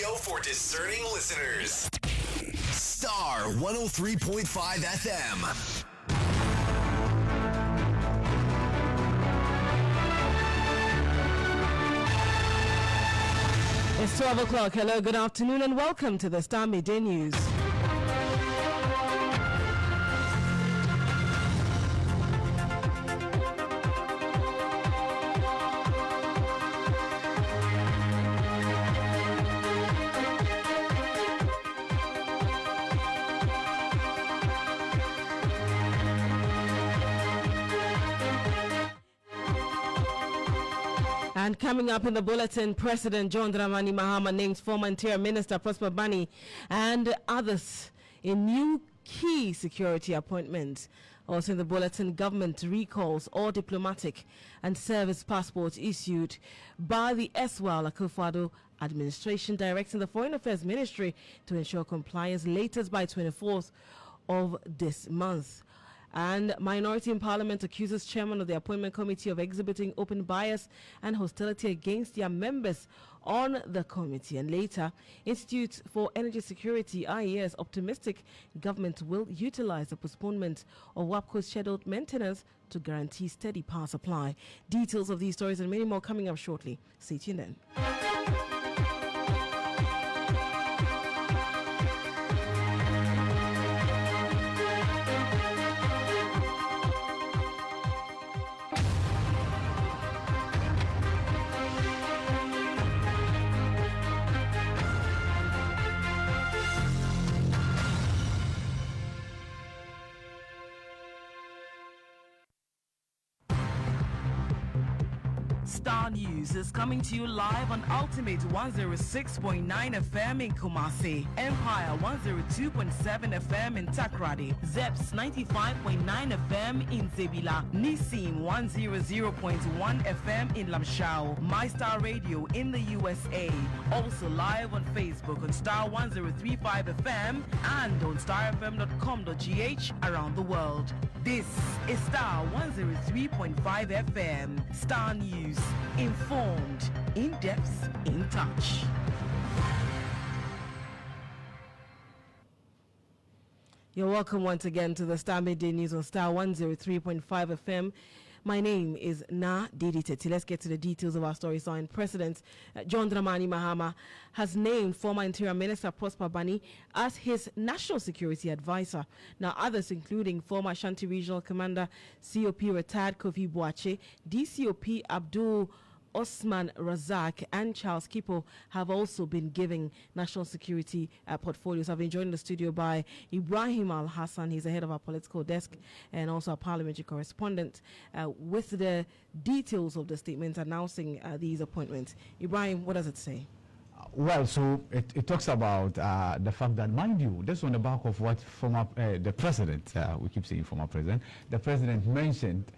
radio for discerning listeners. Starr 103.5 FM. It's 12 o'clock. Hello, good afternoon, and welcome to the Starr Midday News. And coming up in the bulletin, President John Dramani Mahama names former Interior Minister Prosper Bani and others in new key security appointments. Also in the bulletin, government recalls all diplomatic and service passports issued by the Eswal Akufo-Addo administration, directing the Foreign Affairs Ministry to ensure compliance latest by 24th of this month. And Minority in Parliament accuses chairman of the appointment committee of exhibiting open bias and hostility against their members on the committee. And later, Institute for Energy Security IES optimistic government will utilize the postponement of WAPCO's scheduled maintenance to guarantee steady power supply. Details of these stories and many more coming up shortly. Stay tuned then. Starr News is coming to you live on Ultimate 106.9 FM in Kumasi, Empire 102.7 FM in Takrady, Zeps 95.9 FM in Zebila, Nissim 100.1 FM in Lamshao, My Star Radio in the USA. Also live on Facebook on Starr 103.5 FM and on starfm.com.gh around the world. This is Starr 103.5 FM. Starr News. Informed, in depth, in touch. You're welcome once again to the Starr Midday News on Starr 103.5 FM. My name is Dedei Tettey. Let's get to the details of our story. So, President John Dramani Mahama has named former Interior Minister Prosper Bani as his national security advisor. Now, others, including former Ashanti Regional Commander COP retired Kofi Boakye, DCOP Abdul Osman Razak and Charles Kipo have also been giving national security portfolios. I've been joined in the studio by Ibrahim Al Hassan. He's the head of our political desk and also a parliamentary correspondent with the details of the statement announcing these appointments. Ibrahim, what does it say? Well, so it talks about the fact that, mind you, this on the back of what the president, we keep saying former president, the president mentioned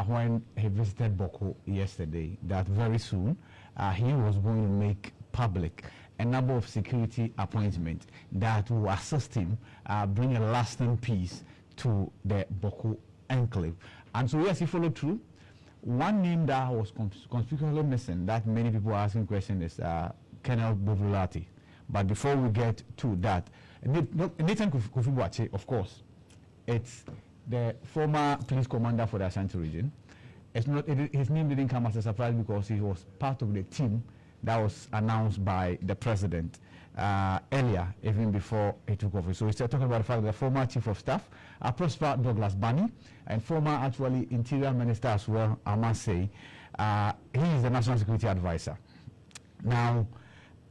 when he visited Boko yesterday, that very soon he was going to make public a number of security appointments that will assist him bring a lasting peace to the Boko enclave. And so, yes, he followed through. One name that was conspicuously missing, that many people are asking questions, is Colonel Bovulati. But before we get to that, Nathan Kofi Boakye, of course, it's the former police commander for the Ashanti region. His name didn't come as a surprise because he was part of the team that was announced by the president earlier, even before he took office. So we started talking about the fact that the former chief of staff, Prosper Douglas Bani, and former actually interior minister as well, I must say, he is the national security advisor. Now,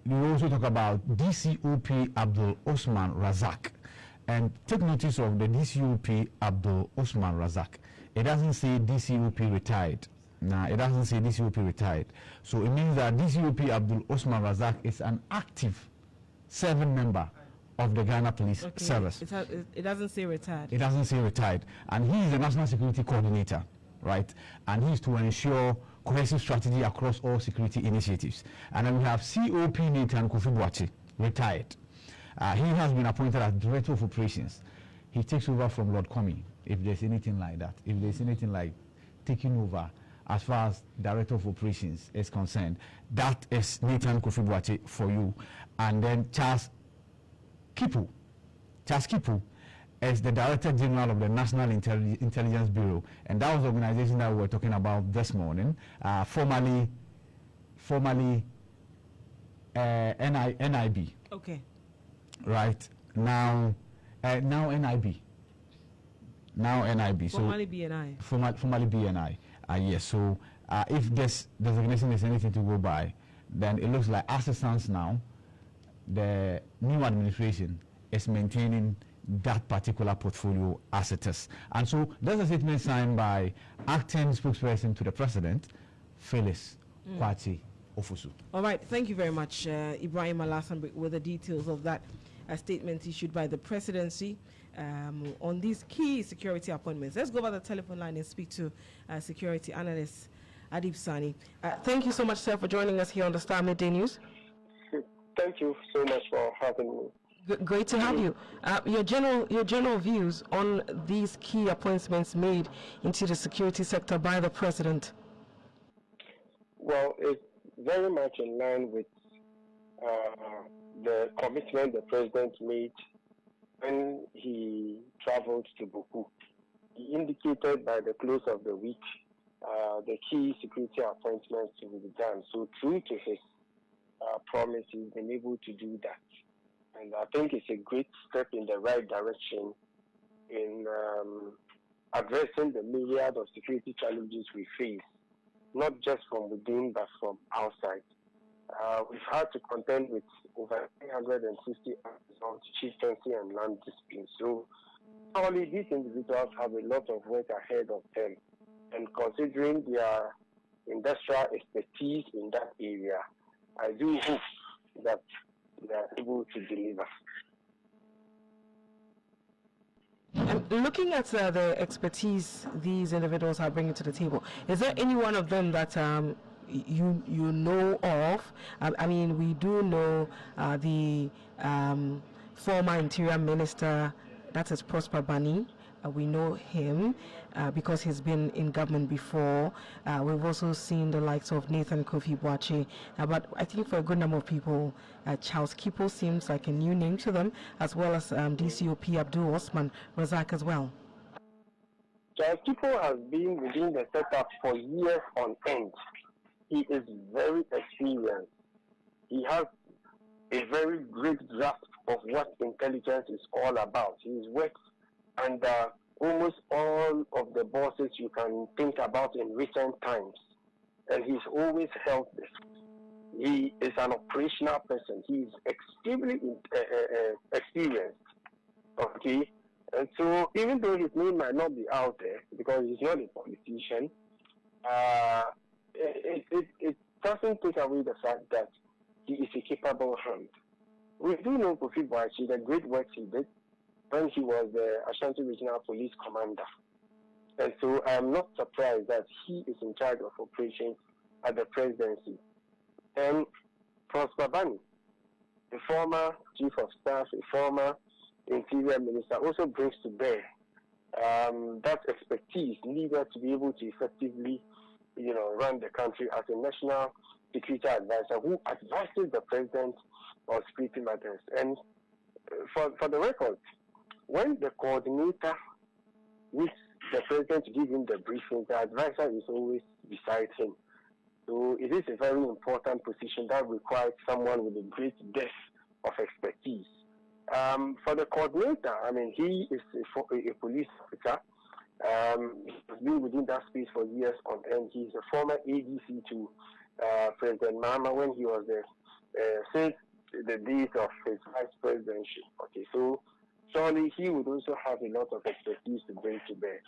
we also talk about DCOP Abdul Osman Razak. And take notice of the DCOP Abdul Osman Razak. It doesn't say DCOP retired. Nah, it doesn't say DCOP retired. So it means that DCOP Abdul Osman Razak is an active serving member of the Ghana Police Service. It doesn't say retired. It doesn't say retired. And he is the National Security Coordinator, right? And he is to ensure cohesive strategy across all security initiatives. And then we have COP Nathan Kofi Boakye, retired. He has been appointed as Director of Operations. He takes over from Lord Comey, if there's anything like that. If there's anything like taking over as far as Director of Operations is concerned. That is Nathan Kofi-Boakye for you. And then Charles Kipu is the Director General of the National Intelligence Bureau. And that was the organization that we were talking about this morning, formerly NIB. Okay. Right. Now NIB. Now NIB. Formerly BNI. Formerly BNI. Yes. So if this designation is anything to go by, then it looks like as it stands now, the new administration is maintaining that particular portfolio as it is. And so there's a statement signed by acting spokesperson to the president, Phyllis Kwati Ofosu. All right. Thank you very much, Ibrahim Alassane, with the details of that statement issued by the presidency on these key security appointments. Let's go over the telephone line and speak to security analyst Adib Sani. Thank you so much, sir, for joining us here on the Starr Midday News. Thank you so much for having me. Great to have you. Your general views on these key appointments made into the security sector by the president. Well, it's very much in line with the commitment the president made when he traveled to Buku. He indicated by the close of the week the key security appointments to be done. So true to his promise, he's been able to do that. And I think it's a great step in the right direction in addressing the myriad of security challenges we face, not just from within, but from outside. We've had to contend with over 360 unresolved chieftaincy and land disputes. So, probably these individuals have a lot of work ahead of them. And considering their industrial expertise in that area, I do hope that they are able to deliver. Looking at the expertise these individuals are bringing to the table, is there any one of them that you know of? I mean, we do know the former Interior Minister, that is Prosper Bani. We know him because he's been in government before. We've also seen the likes of Nathan Kofi-Boakye. But I think for a good number of people, Charles Kipo seems like a new name to them, as well as DCOP Abdul Osman Razak as well. Charles Kipo has been within the setup for years on end. He is very experienced. He has a very great grasp of what intelligence is all about. He's worked under almost all of the bosses you can think about in recent times. And he's always held this. He is an operational person. He is extremely experienced. Okay? And so even though his name might not be out there, because he's not a politician, it doesn't take away the fact that he is a capable hand. We do know Kofi-Boakye, the great work he did when he was the Ashanti Regional Police Commander. And so I am not surprised that he is in charge of operations at the presidency. And Prosper Bani, the former Chief of Staff, a former Interior Minister, also brings to bear that expertise needed to be able to effectively, run the country as a national security advisor who advises the president on security matters. And for the record, when the coordinator with the president to give him the briefing, the advisor is always beside him. So it is a very important position that requires someone with a great depth of expertise. For the coordinator, I mean, he is a police officer. He has been within that space for years on end. He's a former ADC to President Mahama when he was there since the days of his vice presidency. Okay, so surely he would also have a lot of expertise to bring to bear.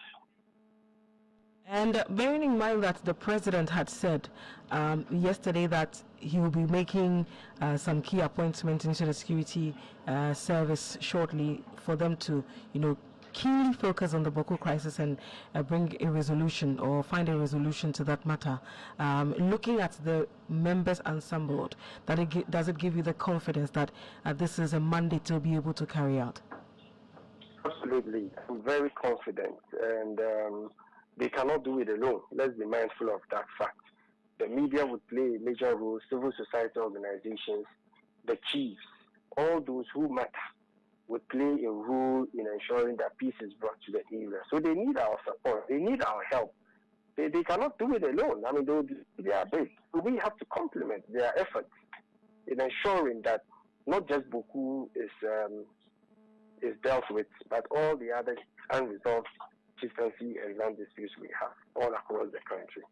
And bearing in mind that the president had said yesterday that he will be making some key appointments into the security service shortly for them to, keenly focus on the Boko crisis and bring a resolution or find a resolution to that matter. Looking at the members assembled, does it give you the confidence that this is a mandate to be able to carry out? Absolutely. I'm very confident. And they cannot do it alone. Let's be mindful of that fact. The media would play a major role, civil society organizations, the chiefs, all those who matter would play a role in ensuring that peace is brought to the area. So they need our support. They need our help. They cannot do it alone. I mean, they are big. So we have to complement their efforts in ensuring that not just Boku is dealt with, but all the other unresolved chieftaincy and land disputes we have all across the country.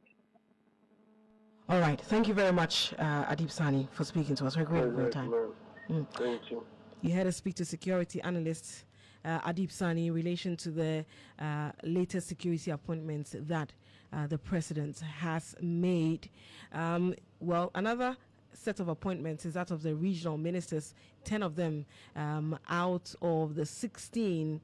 All right. Thank you very much, Adib Sani, for speaking to us. We're grateful for your time. Thank you. You had to speak to security analyst Adib Sani in relation to the latest security appointments that the president has made. Well, another set of appointments is that of the regional ministers, 10 of them out of the 16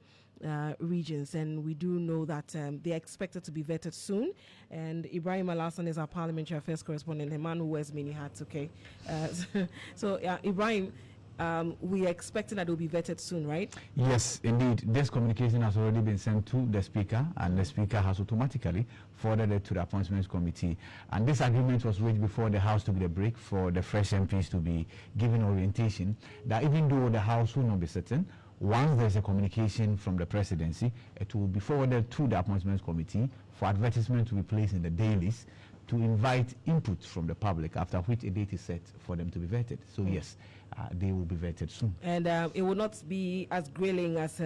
regions, and we do know that they're expected to be vetted soon. And Ibrahim Alassan is our parliamentary affairs correspondent. Emmanuel wears many hats, okay? So Ibrahim, we are expecting that it will be vetted soon, right? Yes, indeed. This communication has already been sent to the Speaker, and the Speaker has automatically forwarded it to the Appointments Committee. And this agreement was reached before the House took the break for the fresh MPs to be given orientation that even though the House will not be sitting, once there's a communication from the presidency, it will be forwarded to the Appointments Committee for advertisement to be placed in the dailies to invite input from the public, after which a date is set for them to be vetted. So yes, they will be vetted soon. And it will not be as grilling as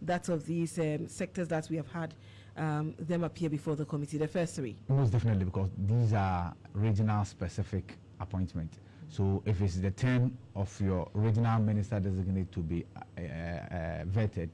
that of these sectors that we have had them appear before the committee, the first three. Most definitely, because these are regional specific appointments. So if it's the 10 of your regional minister designated to be vetted,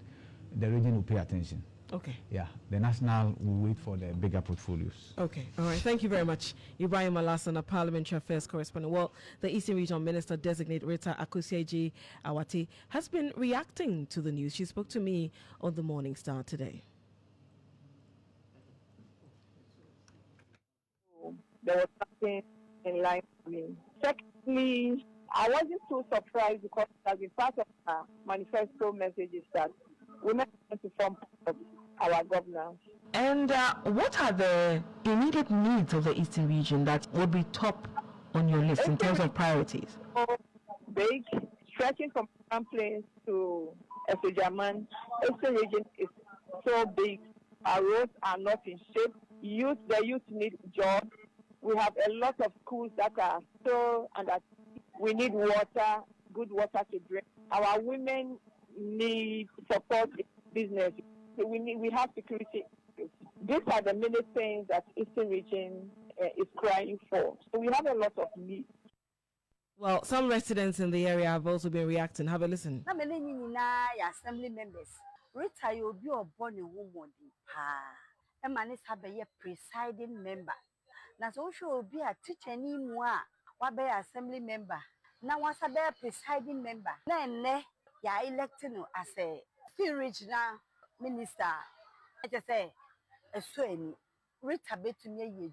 the region will pay attention. Okay. Yeah, the national will wait for the bigger portfolios. Okay, all right. Thank you very much, Ibrahim Alassan, a parliamentary affairs correspondent. Well, the Eastern Regional Minister designate Rita Akosua-Awati has been reacting to the news. She spoke to me on the Morning Star today. There was something in line for me. Secondly, I wasn't too surprised because it has been part of our manifesto messages that women want to form part of our governance. And what are the immediate needs of the Eastern region that would be top on your list in terms of priorities? So big, stretching from one place to Esojaman. Eastern region is so big. Our roads are not in shape. The youth need jobs. We have a lot of schools that are so under. We need water, good water to drink. Our women need support in business. We have security. These are the many things that Eastern region is crying for. So we have a lot of needs. Well, some residents in the area have also been reacting. Have a listen. Assembly members, Rita, you'll be a born a woman. A man is a presiding member. Now, so will be a teacher anymore. What be assembly member? Now, once a bear presiding member. Then, ya elected as a free regional minister. I just say, a swing. Rita bet to me, you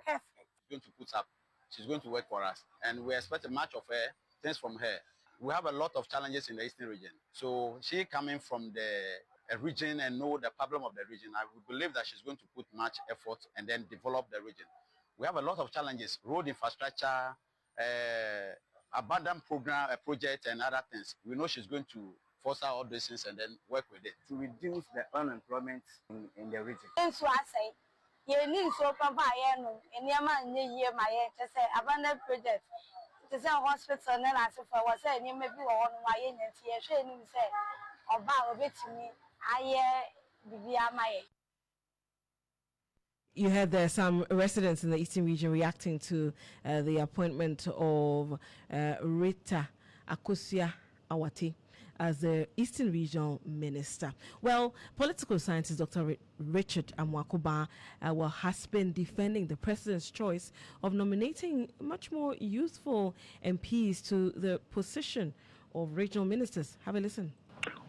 perfect. Going to put up. She's going to work for us, and we expect much of her, things from her. We have a lot of challenges in the Eastern region. So she coming from the region and know the problem of the region, I would believe that she's going to put much effort and then develop the region. We have a lot of challenges, road infrastructure, abandoned program, project and other things. We know she's going to foster all these things and then work with it. To reduce the unemployment in the region. So I say, you need so papa and your man year my to say abandoned project. To say hospital and as if I was saying you may be on my end here, shame say, or bow a bit to me, I be my. You heard there some residents in the Eastern region reacting to the appointment of Rita Akosua-Awati as the Eastern Regional Minister. Well, political scientist Dr. Richard Amwakoba has been defending the president's choice of nominating much more youthful MPs to the position of regional ministers. Have a listen.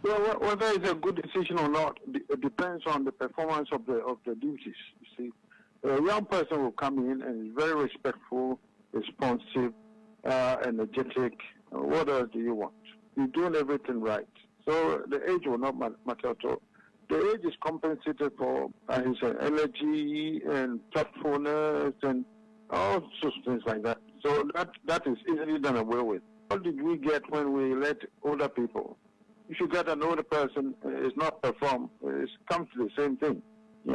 Well, whether it's a good decision or not, it depends on the performance of the duties. You see, a young person will come in and is very respectful, responsive, energetic. What else do you want? You're doing everything right. So the age will not matter at all. the age is compensated for his energy and thoughtfulness and all sorts of things like that. So that is easily done away with. What did we get when we let older people? If you get an older person, it's not perform, it comes to the same thing.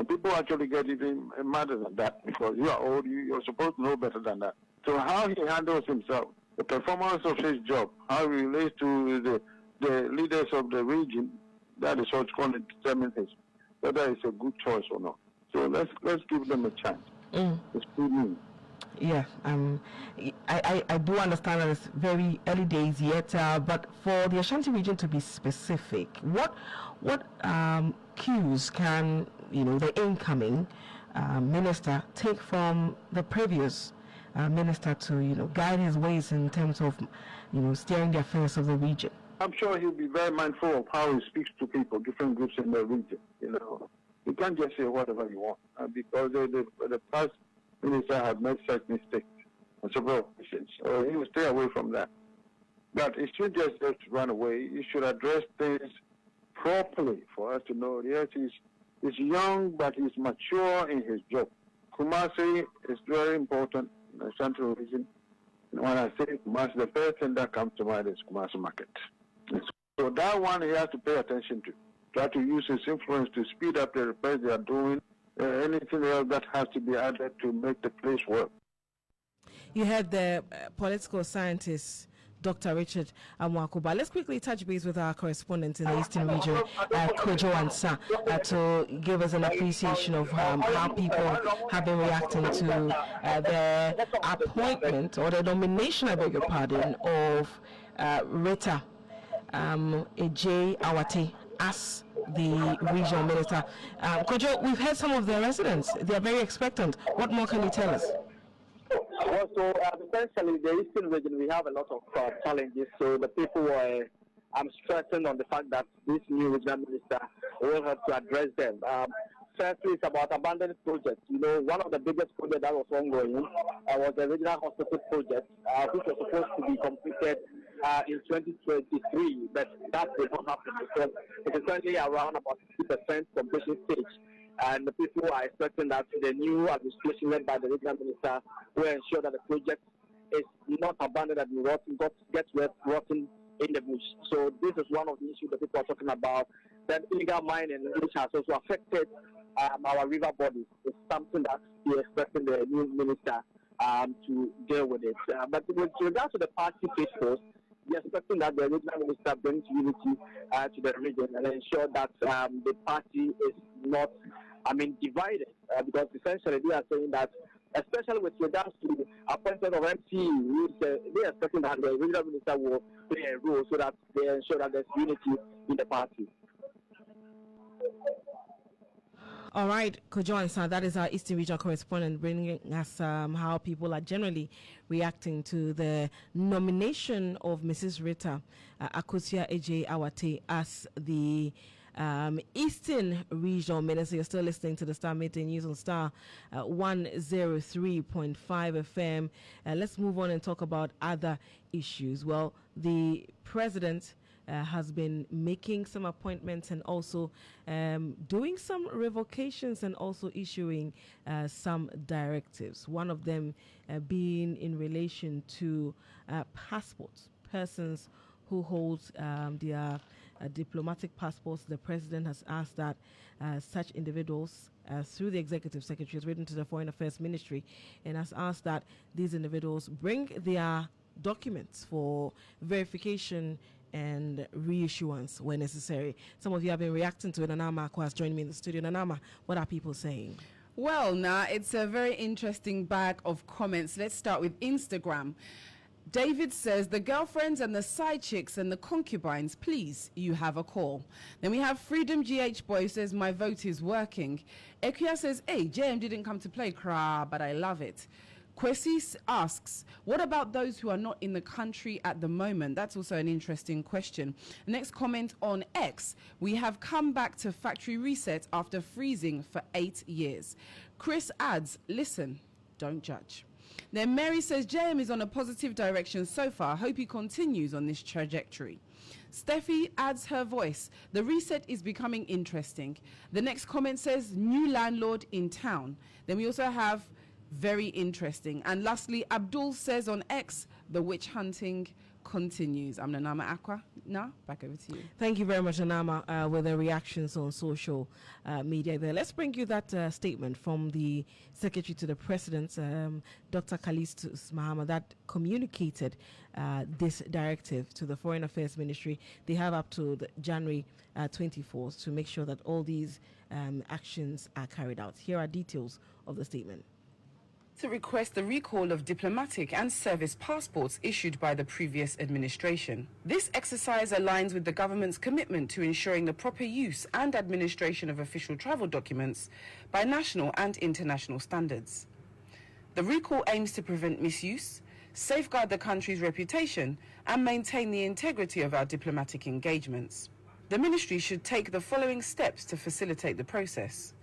People actually get even madder than that because you are old, you're supposed to know better than that. So how he handles himself, the performance of his job, how he relates to the leaders of the region, that is what's going to determine whether it's a good choice or not. So let's give them a chance. It's good news. Yeah, I do understand that it's very early days yet, but for the Ashanti region to be specific, what cues can the incoming minister take from the previous minister to guide his ways in terms of steering the affairs of the region? I'm sure he'll be very mindful of how he speaks to people, different groups in the region. You can't just say whatever you want because the past minister had made such mistakes on several occasions. So he will stay away from that. But it should just run away. He should address things properly for us to know. Yes, he's young, but he's mature in his job. Kumasi is very important in the central region. And when I say Kumasi, the first thing that comes to mind is Kumasi Market. So that one he has to pay attention to. Try to use his influence to speed up the repairs they are doing. Anything else that has to be added to make the place work. You had the political scientist, Dr. Richard Amwakuba. Let's quickly touch base with our correspondent in the Eastern region, Kojo Ansa, to give us an appreciation of how people have been reacting to the appointment or the nomination, I beg your pardon, of Rita Ejay Awate as the regional minister. Kojo, we've heard some of the residents. They are very expectant. What more can you tell us? Also, essentially, the Eastern region, we have a lot of challenges. So the people were stressing on the fact that this new regional minister will have to address them. Firstly, it's about abandoned projects. One of the biggest projects that was ongoing was the regional hospital project, which was supposed to be completed in 2023, but that did not happen because it is currently around about 60% completion stage. And the people are expecting that the new administration led by the regional minister will ensure that the project is not abandoned and gets rotten in the bush. So this is one of the issues that people are talking about. Then illegal mining, which has also affected our river bodies, is something that we're expecting the new minister to deal with it. But with regard to the party faithfuls, we're expecting that the regional minister brings unity to the region and ensure that the party is not, divided. Because essentially they are saying that, especially with regards to appointment of MC, they're expecting that the regional minister will play a role so that they ensure that there's unity in the party. All right, Kojo Ansa, that is our Eastern Regional correspondent, bringing us how people are generally reacting to the nomination of Mrs. Rita Akosua Ejay Awate as the Eastern Regional Minister. You're still listening to the Star Midday News on Star 103.5 FM. Let's move on and talk about other issues. Well, the president has been making some appointments and also doing some revocations and also issuing some directives. One of them being in relation to passports, persons who hold their diplomatic passports. The president has asked that such individuals, through the executive secretary, has written to the Foreign Affairs Ministry and has asked that these individuals bring their documents for verification and reissuance where necessary. Some of you have been reacting to it. Nanama has joined me in the studio. Nanama, what are people saying? Well, now it's a very interesting bag of comments. Let's start with Instagram. David says, the girlfriends and the side chicks and the concubines, please, you have a call. Then we have Freedom GH Boy says, my vote is working. Ekia says, hey, JM didn't come to play, but I love it. Kwesi asks, what about those who are not in the country at the moment? That's also an interesting question. Next comment on X, we have come back to factory reset after freezing for 8 years. Chris adds, listen, don't judge. Then Mary says, JM is on a positive direction so far. Hope he continues on this trajectory. Steffi adds her voice. The reset is becoming interesting. The next comment says, new landlord in town. Then we also have very interesting. And lastly, Abdul says on X, the witch hunting continues. I'm Nanama Aqua. Now, back over to you. Thank you very much, Nanama, with the reactions on social media there. Let's bring you that statement from the Secretary to the President, Dr. Kalistus Mahama, that communicated this directive to the Foreign Affairs Ministry. They have up to January 24th to make sure that all these actions are carried out. Here are details of the statement. To request the recall of diplomatic and service passports issued by the previous administration. This exercise aligns with the government's commitment to ensuring the proper use and administration of official travel documents by national and international standards. The recall aims to prevent misuse, safeguard the country's reputation, and maintain the integrity of our diplomatic engagements. The ministry should take the following steps to facilitate the process.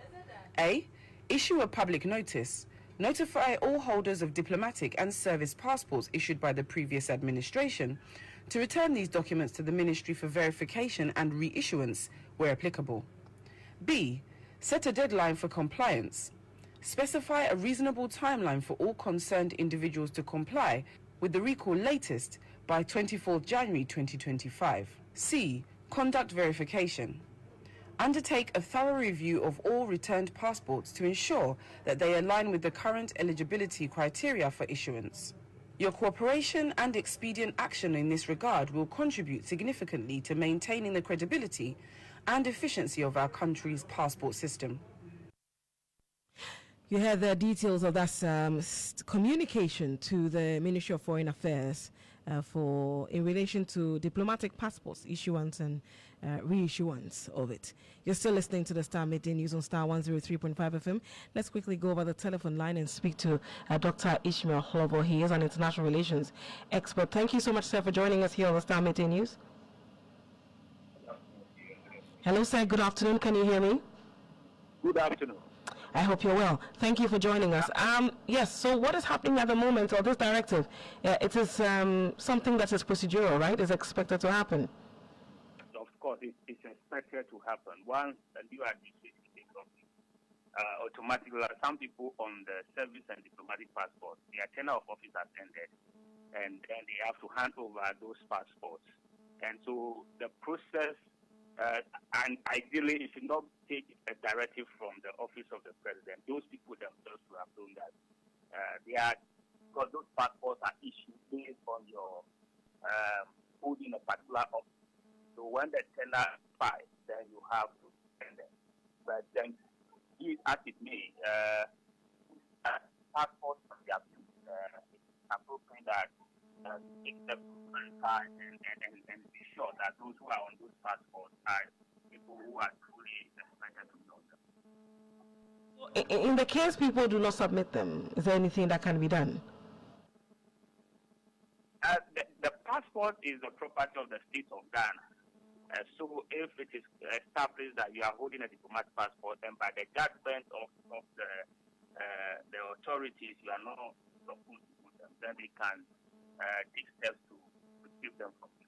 A. Issue a public notice. Notify all holders of diplomatic and service passports issued by the previous administration to return these documents to the ministry for verification and reissuance where applicable. B. Set a deadline for compliance. Specify a reasonable timeline for all concerned individuals to comply with the recall latest by 24th January 2025. C. Conduct verification. Undertake a thorough review of all returned passports to ensure that they align with the current eligibility criteria for issuance. Your cooperation and expedient action in this regard will contribute significantly to maintaining the credibility and efficiency of our country's passport system. You heard the details of that communication to the Ministry of Foreign Affairs in relation to diplomatic passports issuance and reissuance of it. You're still listening to the Star Midday News on Star 103.5 FM. Let's quickly go over the telephone line and speak to Dr. Ishmael Hlobo. He is an international relations expert. Thank you so much, sir, for joining us here on the Star Midday News. Hello, sir. Good afternoon. Can you hear me? Good afternoon. I hope you're well. Thank you for joining us. Yes, so what is happening at the moment, or this directive, it is something that is procedural, right? Is expected to happen? Of course, it's expected to happen. Once a new administration takes office, automatically, some people on the service and diplomatic passports, their tenure of office has ended, and then they have to hand over those passports. And so the process, and ideally, it should not take a directive from the office of the president. Those people themselves will have done that. Because those passports are issued based on your holding a particular office. So when the tender expires, then you have to send them. But then, as it may, passports can be abused. It's appropriate that take steps to verify and be sure that those who are on those passports are people who are truly expected to know them. In the case people do not submit them, is there anything that can be done? The passport is the property of the state of Ghana. So if it is established that you are holding a diplomatic passport, and by the judgment of the authorities, you are not supposed to put them, then they can take steps to retrieve them from you.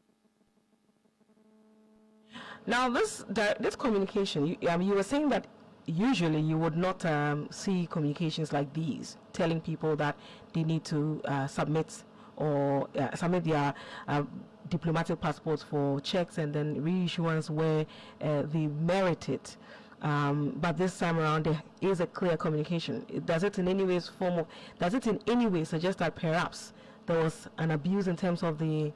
Now, this communication, you were saying that usually you would not see communications like these telling people that they need to submit their diplomatic passports for checks and then reissuance where they merit it. But this time around, there is a clear communication. Does it in any way suggest that perhaps there was an abuse in terms of the,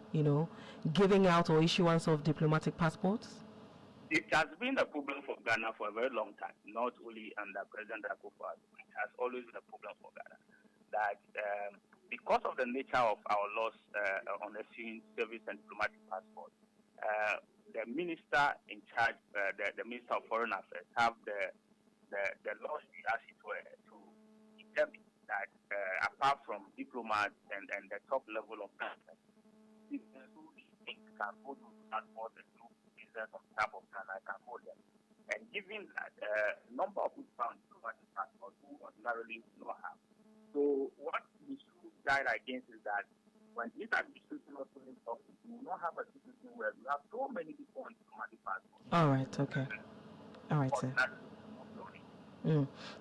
giving out or issuance of diplomatic passports? It has been a problem for Ghana for a very long time, not only under President Akufo-Addo. It has always been a problem for Ghana. That because of the nature of our laws on issuing service and diplomatic passports, the minister in charge, the Minister of Foreign Affairs, have the laws, as it were, to determine that apart from diplomats and the top level of government, citizens who think can hold those passports and do business on behalf of Ghana can hold them. And given that, number of people found diplomatic passports who ordinarily do not have. So what we should guide against is that when this administration also is office, we will not have a situation where we have so many people on diplomatic passports. All right, okay. All right, sir.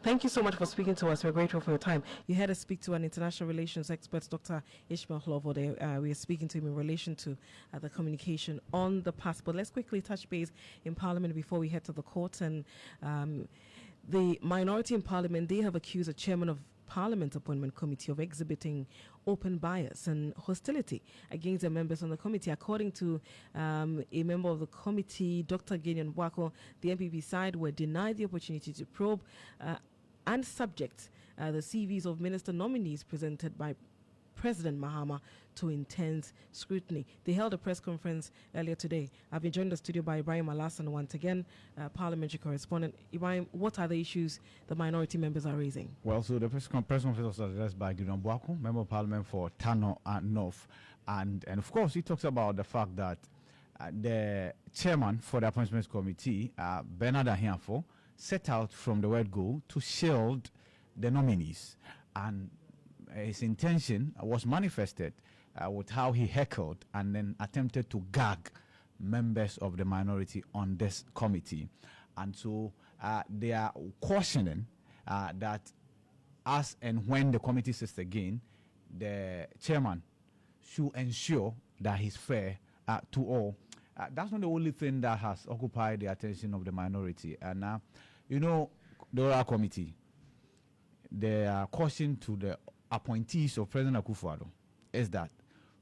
Thank you so much for speaking to us. We're grateful for your time. You had to speak to an international relations expert, Dr. Ishmael Hlovode. We are speaking to him in relation to the communication on the passport. Let's quickly touch base in Parliament before we head to the court. And the minority in Parliament, they have accused the chairman of Parliament Appointment Committee of exhibiting open bias and hostility against the members on the committee. According to a member of the committee, Dr. Gideon Wako, the MPP side were denied the opportunity to probe and subject the CVs of minister nominees presented by President Mahama to intense scrutiny. They held a press conference earlier today. I've been joined in the studio by Ibrahim Alassan once again, parliamentary correspondent. Ibrahim, what are the issues the minority members are raising? Well, so the press conference was addressed by Gideon Wako, Member of Parliament for Tano and North. And of course, he talks about the fact that the chairman for the Appointments Committee, Bernard Ahiafo, set out from the word go to shield the nominees. And his intention was manifested with how he heckled and then attempted to gag members of the minority on this committee. And so they are cautioning that as and when the committee sits again, the chairman should ensure that he's fair to all. That's not the only thing that has occupied the attention of the minority. And you know, the oral committee, their caution to the appointees of President Akufo-Addo is that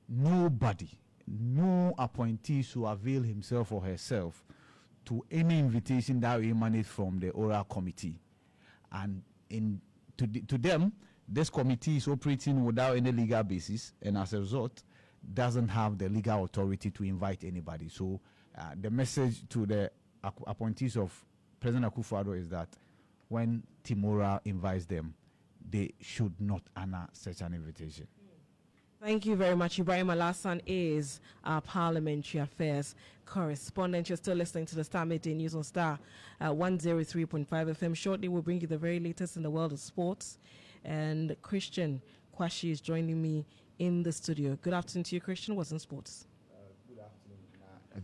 no appointee should avail himself or herself to any invitation that emanates from the oral committee. And to them, this committee is operating without any legal basis, and as a result, doesn't have the legal authority to invite anybody. So the message to the appointees of President Akufo-Addo is that when Timora invites them, they should not honor such an invitation. Thank you very much. Ibrahim Alassan is our parliamentary affairs correspondent. You're still listening to the Star Midday News on Star 103.5 FM. Shortly, we'll bring you the very latest in the world of sports. And Christian Kwashi is joining me in the studio. Good afternoon to you, Christian. What's in sports?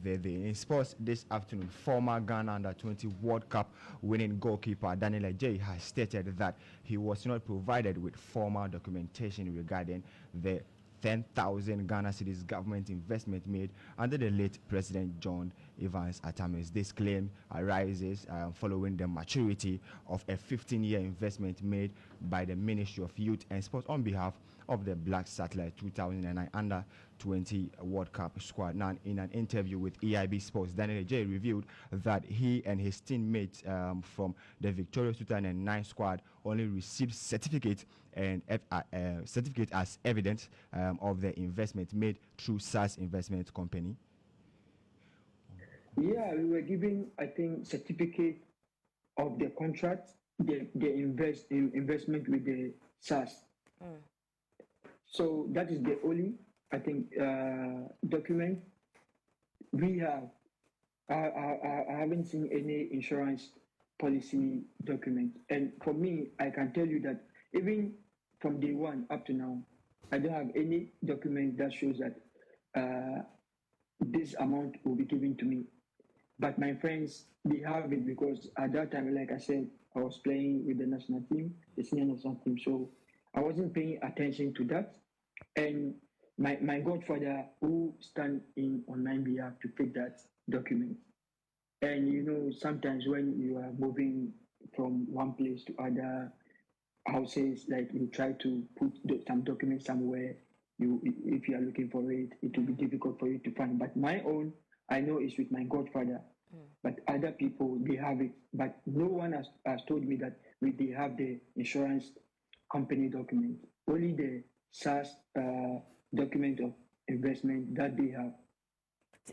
In sports this afternoon, former Ghana Under-20 World Cup winning goalkeeper Daniel Ajay has stated that he was not provided with formal documentation regarding the 10,000 Ghana cedis government investment made under the late President John Evans Atamis. This claim arises following the maturity of a 15-year investment made by the Ministry of Youth and Sports on behalf of the Black Satellite 2009 Under-20 World Cup squad. Now, in an interview with EIB Sports, Daniel Ajay revealed that he and his teammates from the victorious 2009 squad only received certificate as evidence of the investment made through SAS Investment Company. Yeah, we were given, I think, certificate of the contract, the investment with the SAS. So that is the only, I think, document we have. I haven't seen any insurance policy document. And for me, I can tell you that even from day one up to now, I don't have any document that shows that this amount will be given to me. But my friends, they have it because at that time, like I said, I was playing with the national team, the senior national team. So I wasn't paying attention to that. And my godfather, who stand in on my behalf to take that document. And you know, sometimes when you are moving from one place to other houses, like you try to put some document somewhere, if you are looking for it, it will be difficult for you to find. But my own, I know it's with my godfather. But other people, they have it. But no one has told me that they have the insurance company document. Only the SAS document of investment that they have.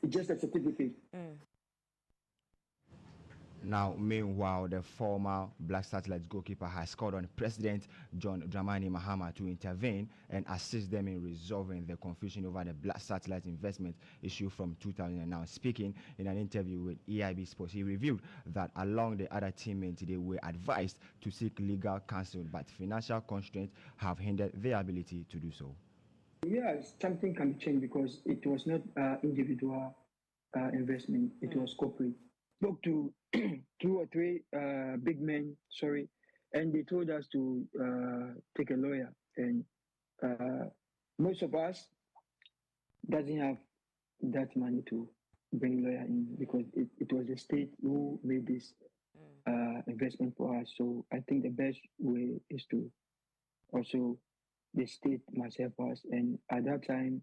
It's just a certificate. Now, meanwhile, the former Black Satellites goalkeeper has called on President John Dramani Mahama to intervene and assist them in resolving the confusion over the Black Satellite investment issue from 2000. Now, speaking in an interview with EIB Sports, he revealed that along the other teammates, they were advised to seek legal counsel, but financial constraints have hindered their ability to do so. Yes, something can be changed because it was not individual investment, it was corporate. Spoke to 2 or 3 big men, and they told us to take a lawyer. And most of us doesn't have that money to bring lawyer in because it was the state who made this investment for us. So I think the best way is to also the state must help us. And at that time,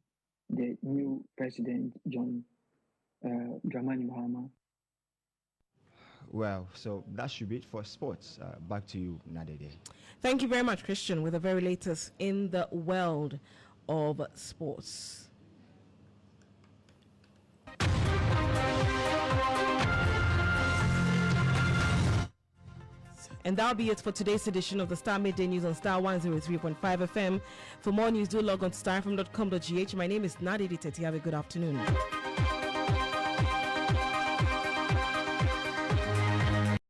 the new president, John Dramani Mahama. Well, so that should be it for sports. Back to you, Dedei. Thank you very much, Christian, with the very latest in the world of sports. And that'll be it for today's edition of the Star Midday News on Star 103.5 FM. For more news, do log on to starfm.com.gh. My name is Tettey. Have a good afternoon.